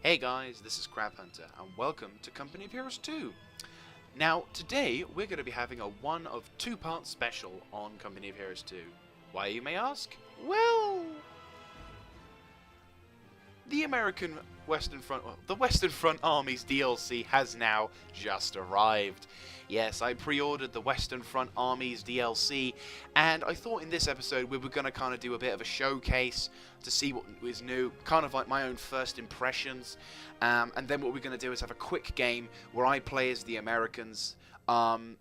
Hey guys, this is Crab Hunter, and welcome to Company of Heroes 2. Now, today we're going to be having a one of two part special on Company of Heroes 2. Why, you may ask? Well, the Western Front Army's DLC has now just arrived. Yes, I pre-ordered the Western Front Army's DLC, and I thought in this episode we were going to kind of do a bit of a showcase to see what is new, kind of like my own first impressions, and then what we're going to do is have a quick game where I play as the Americans, and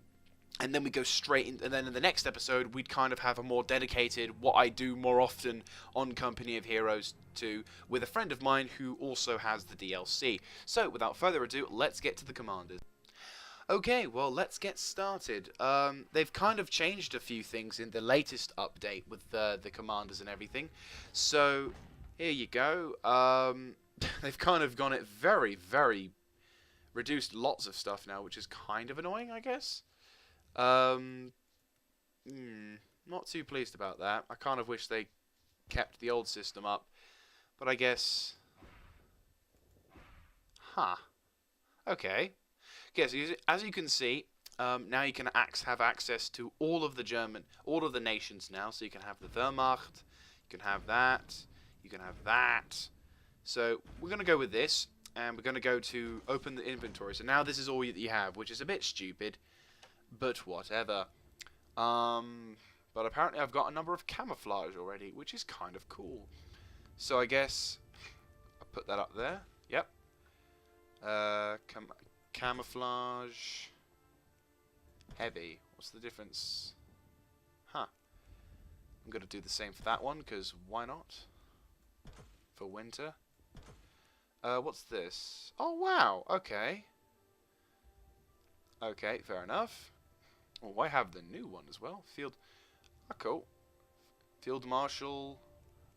then we go straight in, and then in the next episode we'd kind of have a more dedicated, what I do more often on Company of Heroes 2 with a friend of mine who also has the DLC. So without further ado, let's get to the commanders. Okay, well, let's get started. They've kind of changed a few things in the latest update with the commanders and everything. So, here you go. They've kind of gone it very reduced lots of stuff now, which is kind of annoying, I guess. Not too pleased about that. I kind of wish they kept the old system up. But I guess... Huh. Okay. Okay, so as you can see, now you can have access to all of the nations now. So you can have the Wehrmacht, you can have that, you can have that. So we're going to go with this, and we're going to go to open the inventory. So now this is all that you have, which is a bit stupid, but whatever. But apparently I've got a number of camouflage already, which is kind of cool. So I guess I'll put that up there. Yep. Camouflage. Heavy. What's the difference? Huh. I'm going to do the same for that one, because why not? For winter. What's this? Oh, wow. Okay. Okay, fair enough. Oh, I have the new one as well. Field. Oh, cool. Field Marshal.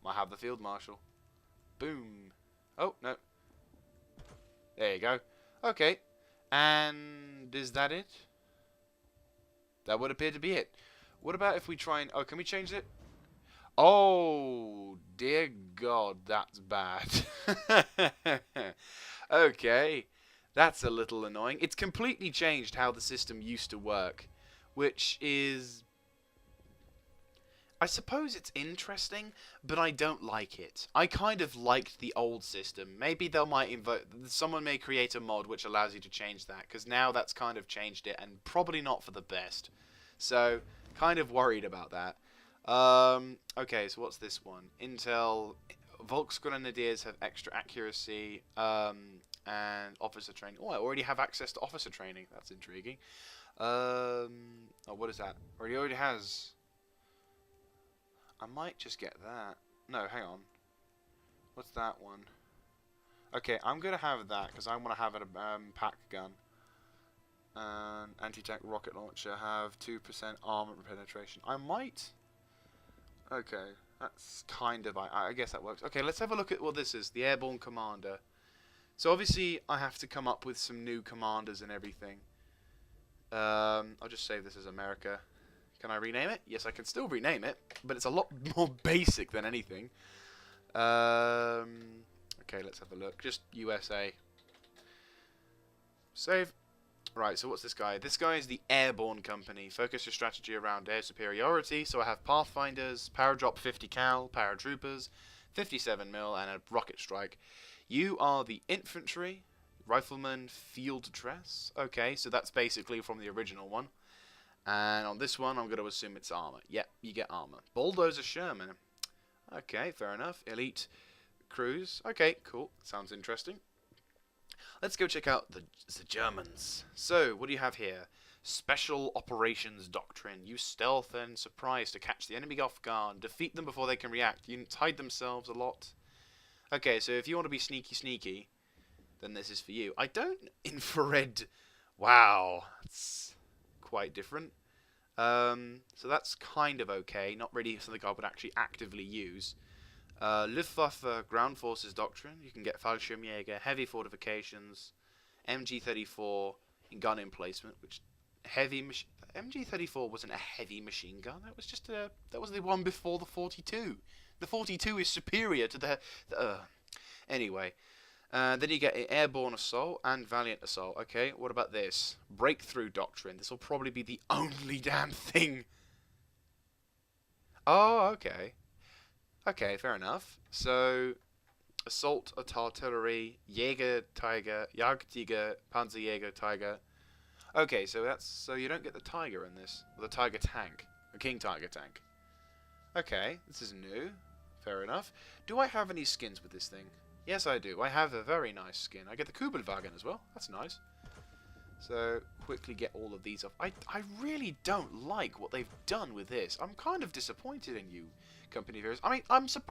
I have the Field Marshal. Boom. Oh, no. There you go. Okay. And is that it? That would appear to be it. What about if we try and... Oh, can we change it? Oh, dear God, that's bad. Okay. That's a little annoying. It's completely changed how the system used to work, which is... I suppose it's interesting, but I don't like it. I kind of liked the old system. Maybe someone may create a mod which allows you to change that, because now that's kind of changed it, and probably not for the best. So, kind of worried about that. Okay, so what's this one? Intel, Volksgrenadiers have extra accuracy, and officer training. Oh, I already have access to officer training. That's intriguing. Oh, what is that? Already has... I might just get that. No, hang on. What's that one? Okay, I'm going to have that because I want to have a pack gun. And anti-tank rocket launcher have 2% armor penetration. I might... Okay, that's kind of... I guess that works. Okay, let's have a look at what this is. The Airborne Commander. So obviously I have to come up with some new commanders and everything. I'll just save this as America. Can I rename it? Yes, I can still rename it, but it's a lot more basic than anything. Okay, let's have a look. Just USA. Save. Right, so what's this guy? This guy is the Airborne Company. Focus your strategy around air superiority. So I have Pathfinders, Paradrop 50 cal, Paratroopers, 57 mil, and a rocket strike. You are the Infantry, Rifleman, Field Dress. Okay, so that's basically from the original one. And on this one, I'm going to assume it's armor. Yep, you get armor. Bulldozer Sherman. Okay, fair enough. Elite Cruise. Okay, cool. Sounds interesting. Let's go check out the Germans. So, what do you have here? Special Operations Doctrine. Use stealth and surprise to catch the enemy off guard. Defeat them before they can react. Units hide themselves a lot. Okay, so if you want to be sneaky, then this is for you. I don't... Infrared... Wow. That's quite different. So that's kind of okay. Not really something I would actually actively use. Luftwaffe Ground Forces Doctrine. You can get Fallschirmjäger, Heavy Fortifications, MG34 in gun emplacement, which MG34 wasn't a heavy machine gun. That was just that was the one before the 42. The 42 is superior to the anyway. Then you get Airborne Assault and Valiant Assault. Okay, what about this? Breakthrough Doctrine. This will probably be the only damn thing. Oh, okay. Okay, fair enough. So, Assault Artillery, Jäger Tiger, Jagdtiger, Panzerjäger Tiger. Okay, so you don't get the Tiger in this. Or the Tiger tank. The King Tiger tank. Okay, this is new. Fair enough. Do I have any skins with this thing? Yes, I do. I have a very nice skin. I get the Kugelwagen as well. That's nice. So, quickly get all of these off. I really don't like what they've done with this. I'm kind of disappointed in you, Company of Heroes. I mean,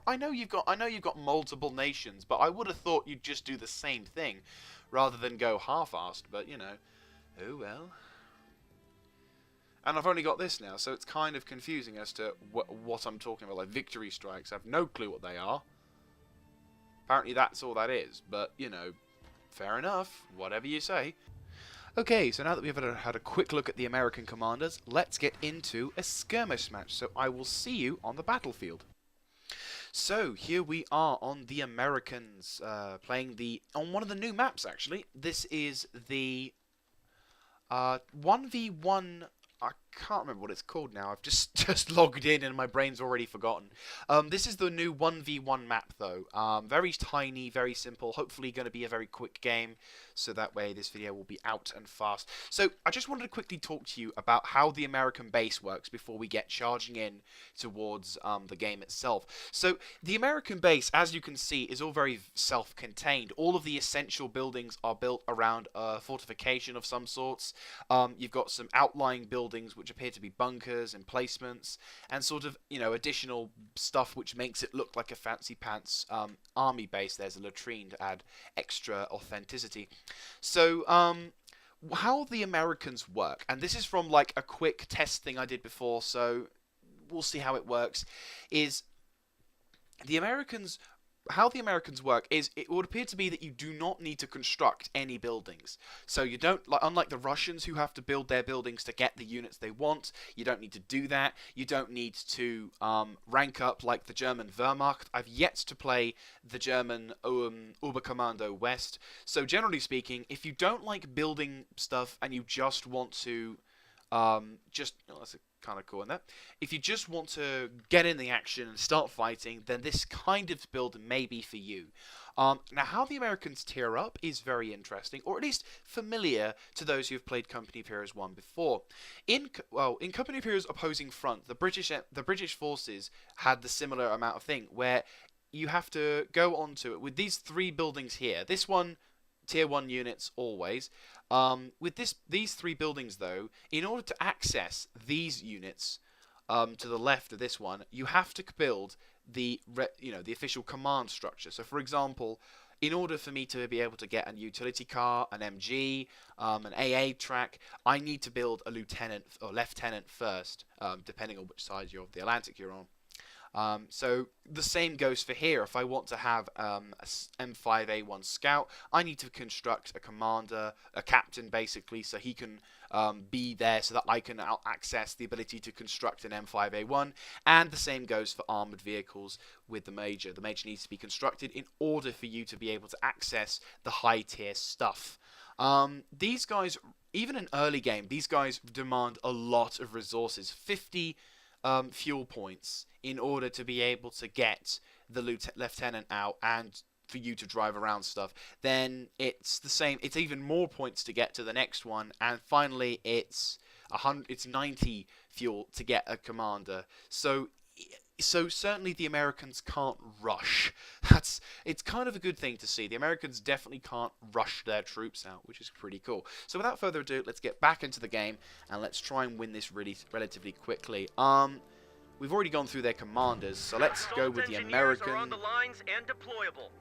I know you've got multiple nations, but I would have thought you'd just do the same thing rather than go half-assed, but you know. Oh well. And I've only got this now, so it's kind of confusing as to what I'm talking about. Like victory strikes, I have no clue what they are. Apparently that's all that is, but, you know, fair enough, whatever you say. Okay, so now that we've had a quick look at the American commanders, let's get into a skirmish match. So I will see you on the battlefield. So here we are on the Americans, playing on one of the new maps actually. This is the 1v1. I can't remember what it's called now. I've just logged in and my brain's already forgotten. This is the new 1v1 map though. Very tiny, very simple. Hopefully going to be a very quick game, so that way this video will be out and fast. So I just wanted to quickly talk to you about how the American base works before we get charging in towards the game itself. So the American base, as you can see, is all very self-contained. All of the essential buildings are built around a fortification of some sorts. You've got some outlying buildings which appear to be bunkers, emplacements, and sort of, you know, additional stuff which makes it look like a fancy pants army base. There's a latrine to add extra authenticity. So, how the Americans work, and this is from like a quick test thing I did before, so we'll see how it works, is how the Americans work is it would appear to be that you do not need to construct any buildings. So you don't, unlike the Russians who have to build their buildings to get the units they want, you don't need to do that. You don't need to rank up like the German Wehrmacht. I've yet to play the German Oberkommando West. So generally speaking, if you don't like building stuff and you just want to that's kind of cool in that. If you just want to get in the action and start fighting, then this kind of build may be for you. Now, how the Americans tier up is very interesting, or at least familiar to those who have played Company of Heroes 1 before. In Company of Heroes Opposing Front, the British forces had the similar amount of thing, where you have to go onto it with these 3 buildings here. This one, Tier 1 units always. With these 3 buildings though, in order to access these units to the left of this one, you have to build the official command structure. So for example, in order for me to be able to get a utility car, an MG, an AA track, I need to build a lieutenant or lieutenant first, depending on which side of the Atlantic you're on. So the same goes for here. If I want to have a M5A1 scout, I need to construct a commander, a captain basically, so he can be there so that I can access the ability to construct an M5A1. And the same goes for armored vehicles with the Major. The Major needs to be constructed in order for you to be able to access the high tier stuff. These guys, even in early game, these guys demand a lot of resources. 50 fuel points in order to be able to get the lieutenant out and for you to drive around stuff. Then it's the same. It's even more points to get to the next one, and finally it's 90 fuel to get a commander. So certainly the Americans can't rush. It's kind of a good thing to see. The Americans definitely can't rush their troops out, which is pretty cool. So without further ado, let's get back into the game and let's try and win this relatively quickly. We've already gone through their commanders, so let's go with the American. Are on the lines and deployable.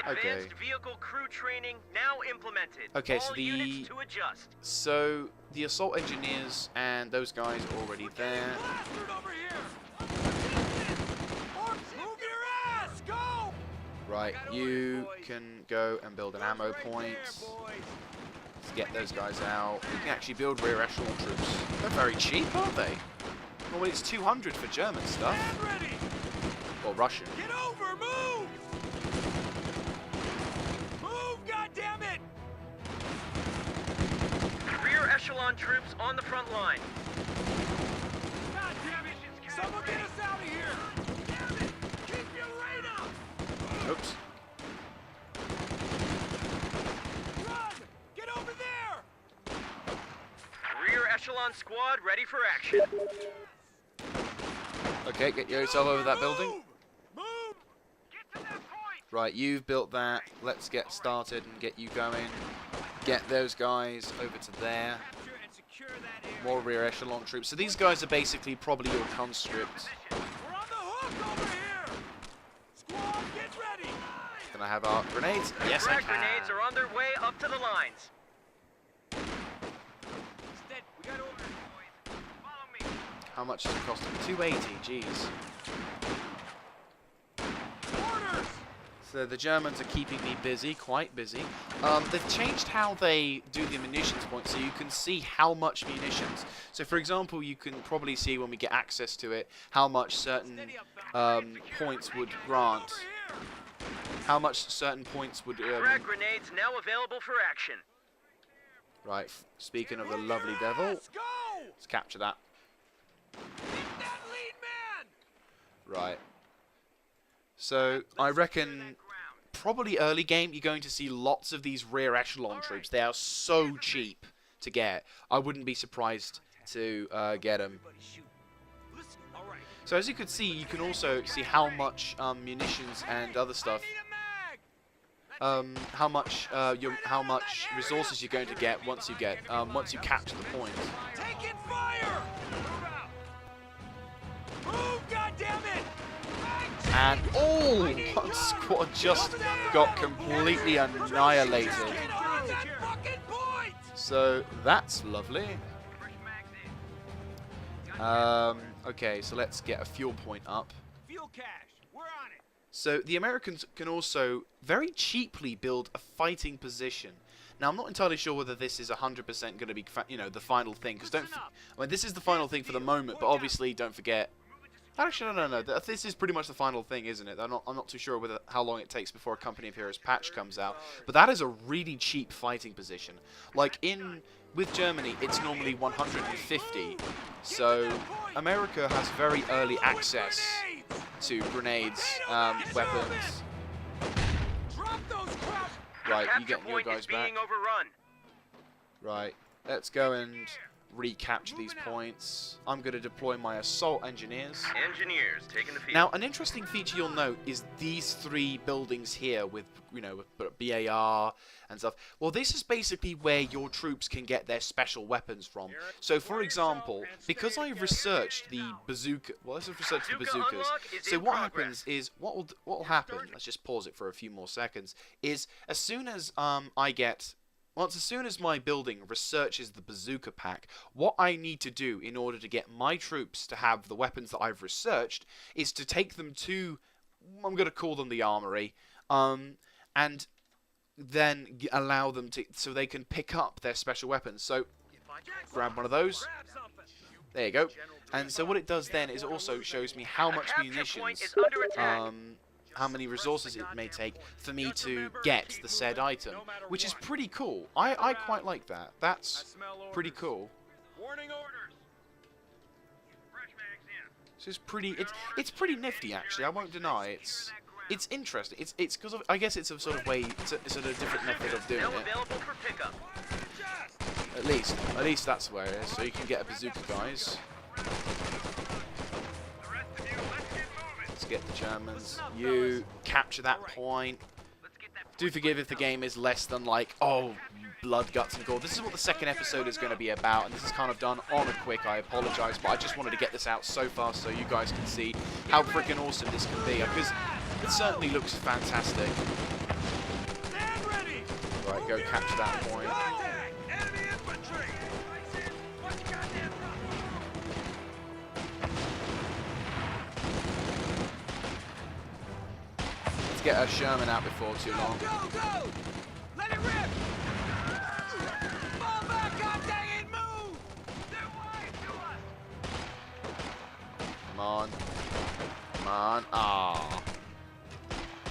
Advanced vehicle crew training now implemented. Okay, All units to adjust. So the assault engineers and those guys are already there. Right, you can go and build an ammo point. Let's get those guys out. We can actually build rear echelon troops. They're very cheap, aren't they? Well, it's 200 for German stuff. Or Russian. Get over, move! echelon troops on the front line. God damn it! Someone get us out of here! Damn it! Keep your rate up! Oops. Run! Get over there! Rear echelon squad ready for action. Okay, get yourself over that building. Move! Get to that point! Right, you've built that. Let's get started and get you going. Get those guys over to there. Capture and secure that area. More rear echelon troops. So these guys are basically probably your conscripts. We're on the hook over here! Squad, get ready! Can I have our grenades? Yes, I Frag grenades can. are on their way up to the lines. Stead, we got orders, boys. Follow me. How much does it cost them? 280, jeez. Orders! So the Germans are keeping me busy, quite busy. They've changed how they do the munitions points, so you can see how much munitions. So for example, you can probably see when we get access to it, how much certain points would grant. Over here! How much certain points would... Frag grenades now available for action. Right, speaking of the lovely devil, Let's go! let's capture that. Hit that lead man! Right. So, I reckon probably early game you're going to see lots of these rear echelon troops. They are so cheap to get. I wouldn't be surprised to get them. Everybody shoot. Listen, all right. So as you can see, you can also see how much munitions and other stuff, I need a mag! how much resources you're going to get once you once you capture the point. Taking fire! Move, goddammit! And one squad just got completely annihilated. Get on that fucking point! So that's lovely. Okay, so let's get a fuel point up. Fuel cache, we're on it. So the Americans can also very cheaply build a fighting position. Now I'm not entirely sure whether this is 100% going to be, the final thing. Because this is the final thing for the moment, but obviously don't forget. Actually, no. This is pretty much the final thing, isn't it? I'm not too sure how long it takes before a Company of Heroes patch comes out. But that is a really cheap fighting position. Like with Germany, it's normally 150. So America has very early access to grenades, weapons. Drop those crowds! Right, you Capture get your point guys is being back. overrun. Right, let's go and recapture these points. I'm going to deploy my assault engineers. Engineers taking the field. Now, an interesting feature you'll note is these three buildings here with, with BAR and stuff. Well, this is basically where your troops can get their special weapons from. So, for example, because I've researched the bazooka, well, let's research the bazookas. So what happens is, what will happen, let's just pause it for a few more seconds, is as soon as as soon as my building researches the bazooka pack, what I need to do in order to get my troops to have the weapons that I've researched is to take them to, I'm going to call them the armory, and then allow them to, so they can pick up their special weapons. So, grab one of those. There you go. And so what it does then is it also shows me how much munitions, how many resources it may take for me to get the said item, which is pretty cool. I quite like that. That's pretty cool. Warning orders. So it's pretty nifty actually. I won't deny it's interesting. It's because I guess it's a sort of way, it's a different method of doing Now it. available for pickup. At least that's where it is. So you can get a bazooka, guys. Let's get the Germans. You capture that point. Do forgive if the game is less than like, oh, blood, guts, and gore. This is what the second episode is going to be about, and this is kind of done on a quick. I apologize, but I just wanted to get this out so fast so you guys can see how freaking awesome this can be, because it certainly looks fantastic. Stand ready. Right, go capture that point. Contact! Enemy infantry! Let's get a Sherman out before too long. Go, go! Let it rip! Fall back, goddang it, move! They're wide to us! Come on. Come on. Ah.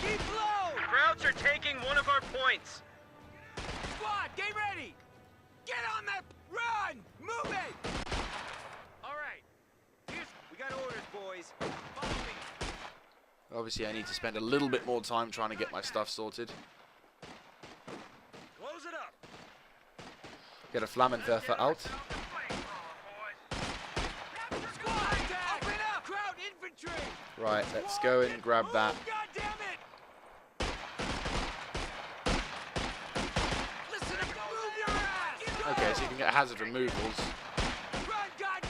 Keep low! Krauts are taking one of our points. Squad, get ready! Get on that run! Move it! All right. We got orders, boys. Follow me. Obviously, I need to spend a little bit more time trying to get my stuff sorted. Close it up. Get a Flammenwerfer out. Squad attack! Open up! Crowd infantry! Right, let's go and grab that. God damn it! Listen up! Move your ass! Okay, so you can get hazard removals. Run, God!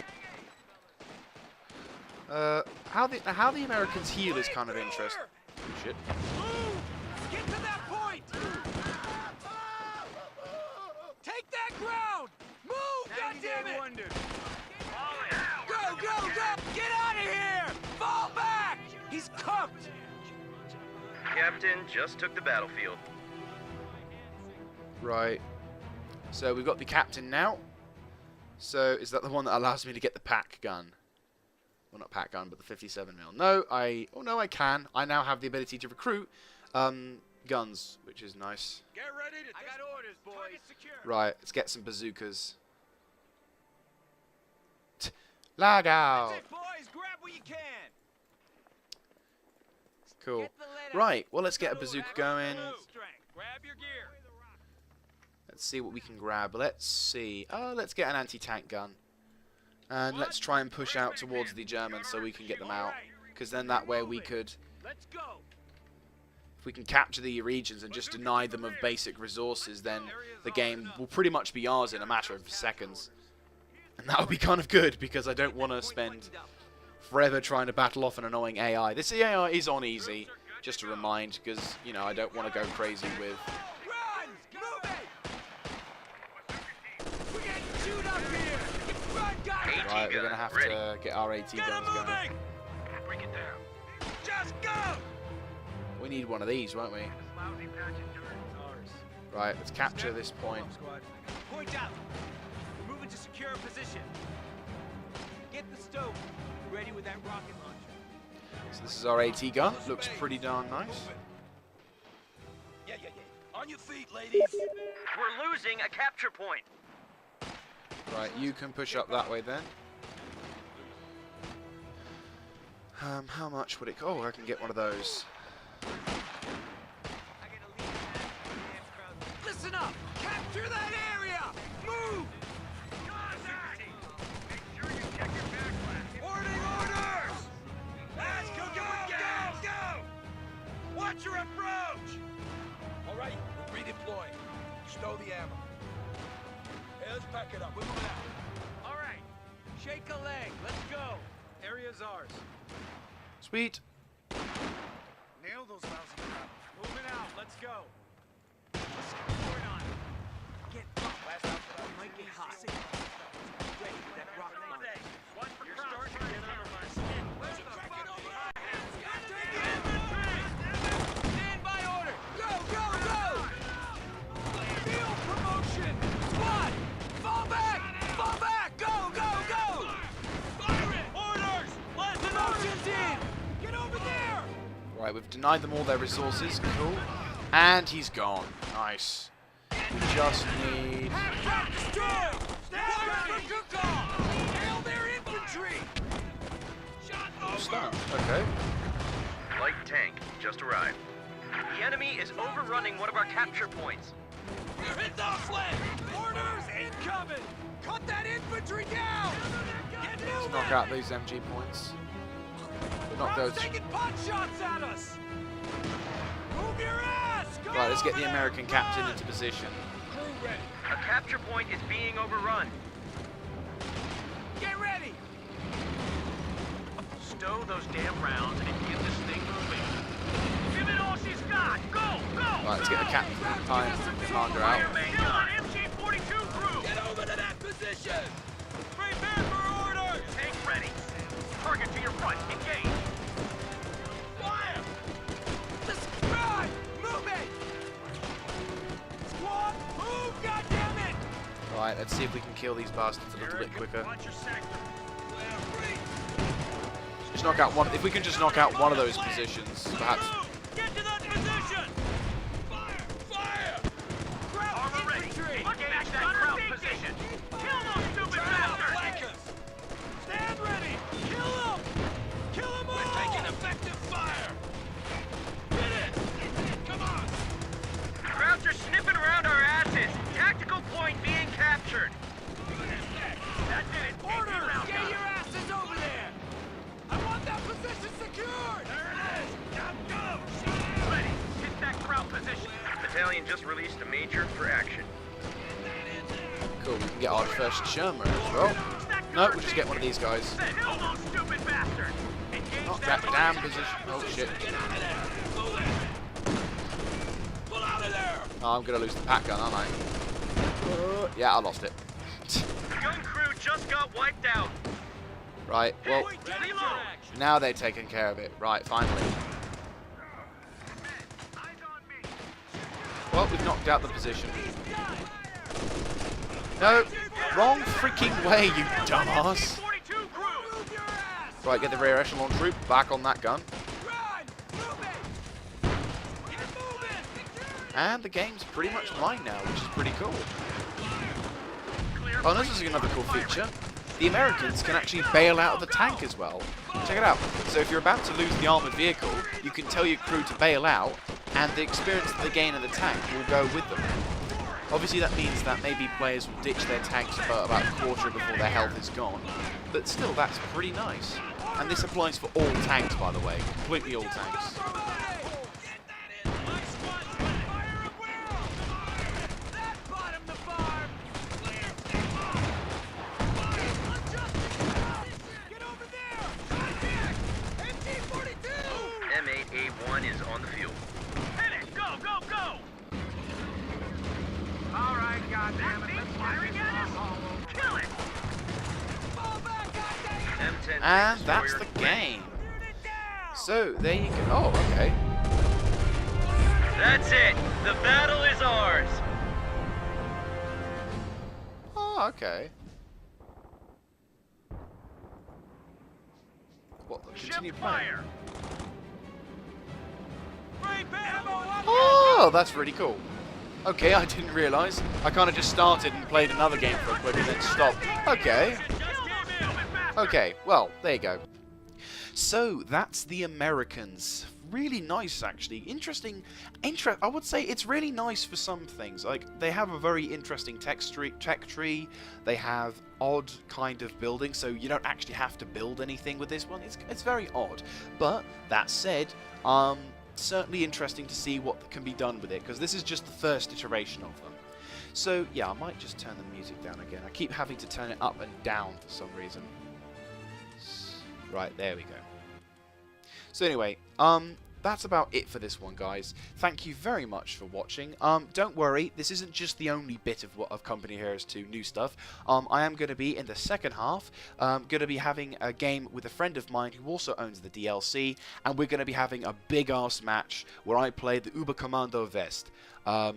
How the Americans heal is kind of interesting. Shit. Move! Get to that point! Take that ground! Move! God damn it! Go, go, go! Get out of here! Fall back! He's cooked! Captain just took the battlefield. Right. So we've got the captain now. So is that the one that allows me to get the pack gun? Well, not pack gun, but the 57mm. No, I can. I now have the ability to recruit guns, which is nice. Get ready to... I got orders, boys. Right, let's get some bazookas. Lag out. That's it, boys. Grab what you can. Cool. Get the lead Right, out. well, let's get a bazooka going. Strength. Grab your gear. Let's see what we can grab. Let's see. Oh, let's get an anti-tank gun. And let's try and push out towards the Germans so we can get them out. Because then that way we could, Let's go. if we can capture the regions and just deny them of basic resources, then the game will pretty much be ours in a matter of seconds. And that would be kind of good, because I don't want to spend forever trying to battle off an annoying AI. This AI is on easy, just to remind, because, you know, I don't want to go crazy with... Run! Move it! We're getting chewed up here! Run, guys! Right, we're going to have to get our AT Get 'em guns going. moving! Break it down. Just go! We need one of these, won't we? Right, let's capture this point. Point out. We're moving to secure a position. Get the stove ready with that rocket launcher. So this is our AT gun. Looks pretty darn nice. Yeah. On your feet, ladies. We're losing a capture point. Right, you can push up that way then. How much would it... Oh, I can get one of those. Listen up! Capture that area! Move! Boarding orders! Let's go! Watch your approach! All right, we're redeploying. Stow the ammo. Hey, let's pack it up. We're moving out. All right, shake a leg. Let's go. Area's ours. Sweet. Nail those lousy crap. Moving out. Let's go. What's going on? Get up. Last out for that. Might get hot. Ready for that rocket launcher. One for Kraus. Get under my skin. Where's the fucking over? Stand by order. Go! Field promotion. Squad, fall back! Go! Fire it! Orders! Last promotion's in. Get over there! Right, we've denied them all their resources. Cool. And he's gone. Nice. We just need... Half-track destroyed! Stand ready! Cook off! Hail their infantry! Stun. Okay. Light tank just arrived. The enemy is overrunning one of our capture points. We're hit the flank! Orders incoming! Cut that infantry down! Get Let's moving! knock out those MG points. Knock those... Crowd's taking pot shots at us! Move your ass! Go Right, let's get over the there! American captain Run! into position. Crew ready. A capture point is being overrun. Get ready! Stow those damn rounds and get this thing moving. Give it all she's got! Go! Right, let's get the captain commander out. Still on MG-42 crew! Get over to that position! Prepare for orders! Tank ready. Target to your front. Engage. Fire! Let's run! Move it! Squad, move, goddammit! Right, let's see if we can kill these bastards a little bit quicker. Watch your sector. Just knock out one... If we can just knock out one of those positions, perhaps... Get to that position! Fire! Crowd Armor ready. infantry! Get back that crowd position. Kill those stupid battalion just released a major for action. Cool, we can get our first Sherman as well. No, we'll just get one of these guys. Not that damn position. Oh shit. Oh, I'm gonna lose the pack gun, aren't I? Yeah, I lost it. Gun crew just got wiped out. Right, well, now they've taken care of it. Right, finally. Well, we've knocked out the position. No, wrong freaking way, you dumbass. Right, get the rear echelon troop back on that gun. And the game's pretty much mine now, which is pretty cool. Oh, this is another cool feature. The Americans can actually bail out of the tank as well. Check it out. So if you're about to lose the armoured vehicle, you can tell your crew to bail out, and the experience that they gain in the tank will go with them. Obviously that means that maybe players will ditch their tanks for about a quarter before their health is gone. But still, that's pretty nice. And this applies for all tanks, by the way. Completely all tanks. M8A1 is on the field. Hit it! Go, go, go! Alright, goddammit, let's firing at us! Kill it! M10 And that's the game. So, there you go. Oh, okay. That's it! The battle is ours! Oh, okay. What, continue playing? Oh, that's really cool. Okay, I didn't realise. I kind of just started and played another game for a quick and then stopped. Okay. Okay, well, there you go. So, that's the Americans. Really nice, actually. Interesting. I would say it's really nice for some things. Like, they have a very interesting tech tree. They have odd kind of building, so you don't actually have to build anything with this one. It's very odd. But, that said, certainly interesting to see what can be done with it, because this is just the first iteration of them. So, yeah, I might just turn the music down again. I keep having to turn it up and down for some reason. Right, there we go. So anyway, that's about it for this one, guys. Thank you very much for watching. Don't worry, this isn't just the only bit of Company of Heroes 2 new stuff. I am going to be, in the second half, going to be having a game with a friend of mine who also owns the DLC, and we're going to be having a big-ass match where I play the Oberkommando West.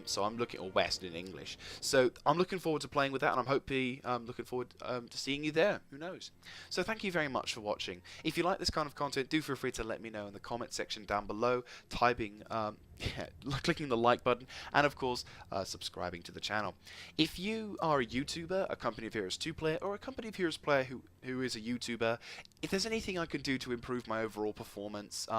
So I'm looking, or West in English. So I'm looking forward to playing with that, and I'm hoping, looking forward to seeing you there. Who knows? So thank you very much for watching. If you like this kind of content, do feel free to let me know in the comment section down below, typing, clicking the like button, and of course, subscribing to the channel. If you are a YouTuber, a Company of Heroes 2 player, or a Company of Heroes player who is a YouTuber, if there's anything I can do to improve my overall performance,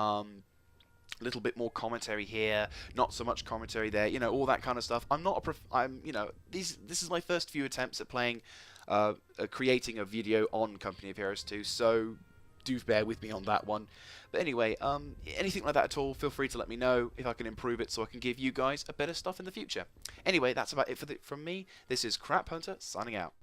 a little bit more commentary here, not so much commentary there, you know, all that kind of stuff. This is my first few attempts at playing, creating a video on Company of Heroes 2, so do bear with me on that one. But anyway, anything like that at all, feel free to let me know if I can improve it so I can give you guys a better stuff in the future. Anyway, that's about it from me. This is Crap Hunter, signing out.